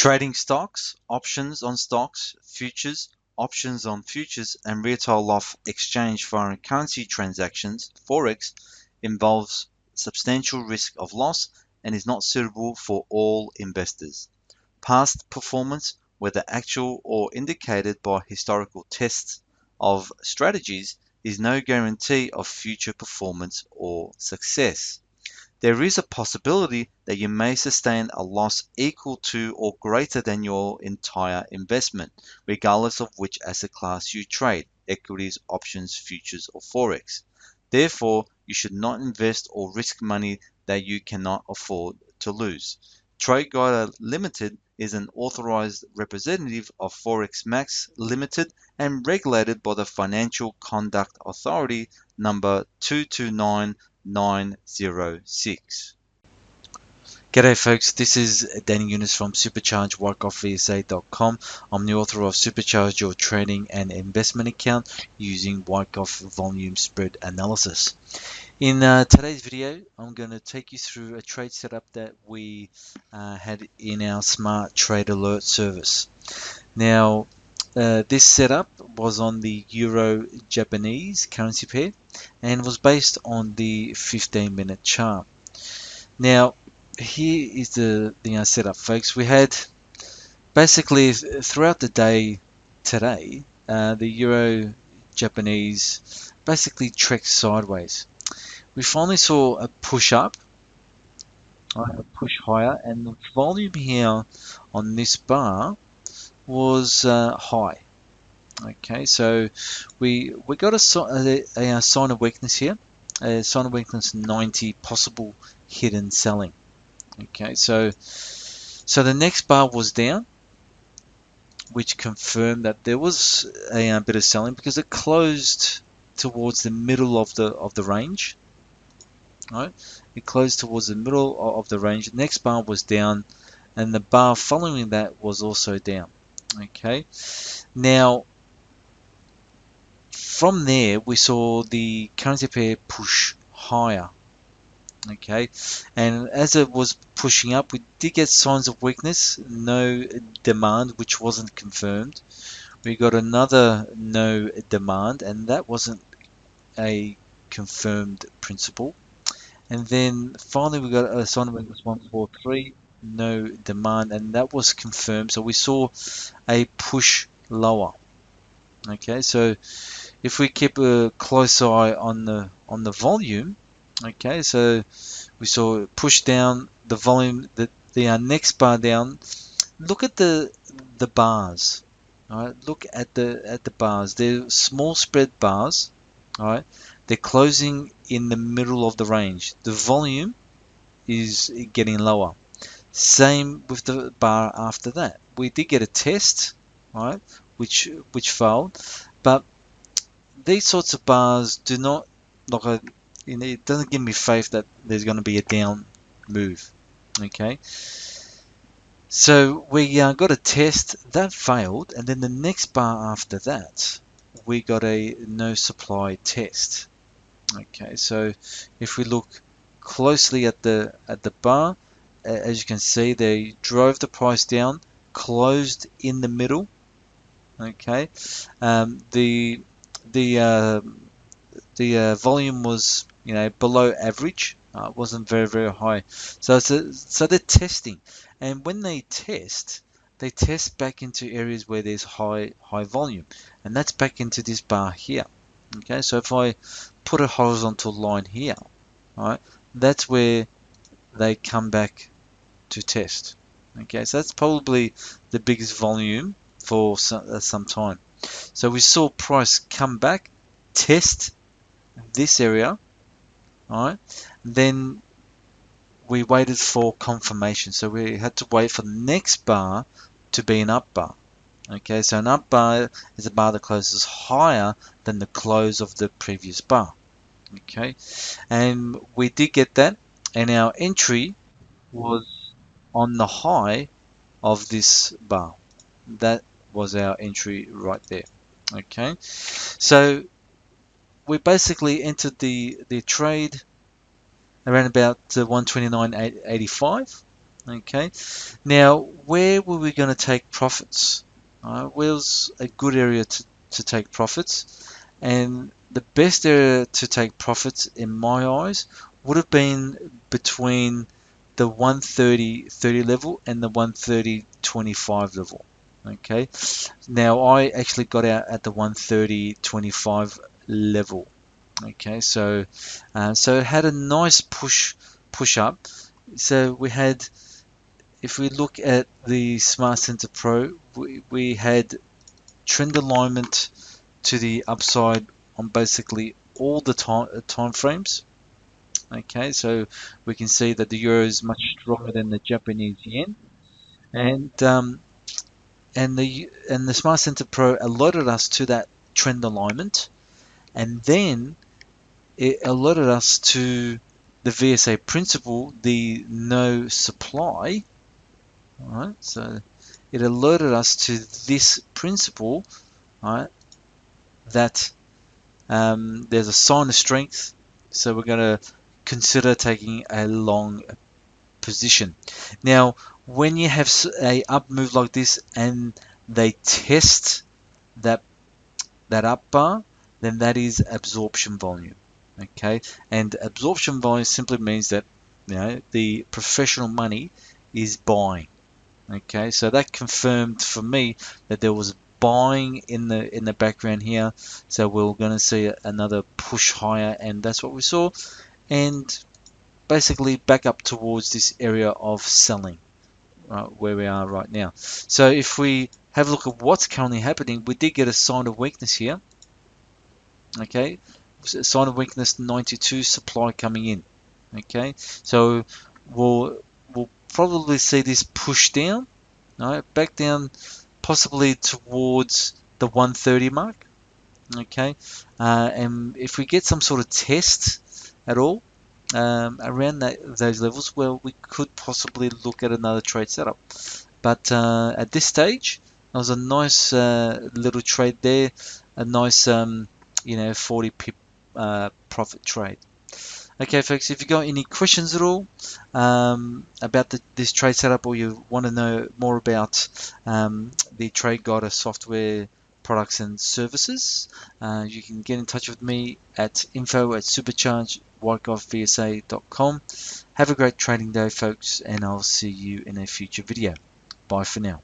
Trading stocks, options on stocks, futures, options on futures, and retail off-exchange foreign currency transactions, Forex, involves substantial risk of loss and is not suitable for all investors. Past performance, whether actual or indicated by historical tests of strategies, is no guarantee of future performance or success. There is a possibility that you may sustain a loss equal to or greater than your entire investment, regardless of which asset class you trade, equities, options, futures, or Forex. Therefore, you should not invest or risk money that you cannot afford to lose. Trade Guide Limited is an authorized representative of Forex Max Limited and regulated by the Financial Conduct Authority number 229906. G'day folks, this is Danny Younes from Supercharge Wyckoff VSA.com. I'm the author of Supercharge Your Trading and Investment Account using Wyckoff Volume Spread Analysis. In today's video, I'm going to take you through a trade setup that we had in our Smart Trade Alert service. Now, this setup was on the Euro-Japanese currency pair and was based on the 15-minute chart. Now, here is the setup, folks. We had basically throughout the day today, the Euro-Japanese basically trekked sideways. We finally saw a push up, a push higher, and the volume here on this bar was high. Okay, so we got a sign of weakness here, a sign of weakness 90, possible hidden selling. Okay, so the next bar was down, which confirmed that there was a bit of selling because it closed towards the middle of the range. Right, it closed towards the middle of the range. The next bar was down, and the bar following that was also down. Okay, now from there we saw the currency pair push higher. Okay, and as it was pushing up, we did get signs of weakness, no demand, which wasn't confirmed. We got another no demand, and that wasn't a confirmed principle. And then finally we got a sign of weakness 143, no demand, and that was confirmed. So we saw a push lower. Okay, so if we keep a close eye on the volume, okay, so we saw a push down, the volume, the next bar down. Look at the bars. All right, look at the bars. They're small spread bars. All right, they're closing in the middle of the range. The volume is getting lower. Same with the bar after that. We did get a test, right, which failed, but these sorts of bars do not it doesn't give me faith that there's going to be a down move. Okay, so we got a test that failed, and then the next bar after that we got a no supply test. Okay, so if we look closely at the bar, as you can see, they drove the price down, closed in the middle. Okay, the volume was below average. It wasn't very high. So they're testing, and when they test back into areas where there's high volume, and that's back into this bar here. Okay, so if I put a horizontal line here, right, that's where they come back to test. Okay, so that's probably the biggest volume for some time. So we saw price come back, test this area, all right, then we waited for confirmation. So we had to wait for the next bar to be an up bar. Okay, so an up bar is a bar that closes higher than the close of the previous bar. Okay, and we did get that, and our entry was on the high of this bar. That was our entry right there. Okay, so we basically entered the trade around about 129.85. Okay, now where were we going to take profits? Where's a good area to take profits? And the best area to take profits in my eyes would have been between the 130.30 level and the 130.25 level. Okay, now I actually got out at the 130.25 level. Okay, so it had a nice push up. So we had, if we look at the Smart Center Pro, we had trend alignment to the upside on basically all the time frames. Okay, so we can see that the euro is much stronger than the Japanese yen, and the Smart Center Pro alerted us to that trend alignment, and then it alerted us to the VSA principle, the no supply. All right, so it alerted us to this principle, all right, that there's a sign of strength, so we're going to consider taking a long position. Now, when you have a up move like this and they test that up bar, then that is absorption volume. Okay, and absorption volume simply means that the professional money is buying. Okay, so that confirmed for me that there was buying in the background here. So we're going to see another push higher, and that's what we saw. And basically back up towards this area of selling, where we are right now. So if we have a look at what's currently happening, we did get a sign of weakness here. Okay, sign of weakness 92, supply coming in. Okay, so we'll probably see this push down. All right, back down possibly towards the 130 mark. Okay, and if we get some sort of test at all around those levels, well, we could possibly look at another trade setup. But at this stage, it was a nice little trade there, a nice 40 pip profit trade. Okay, folks, if you got any questions at all about this trade setup, or you want to know more about the Trade Guide software products and services, you can get in touch with me at info@superchargedwyckoffvsa.com. Have a great trading day, folks, and I'll see you in a future video. Bye for now.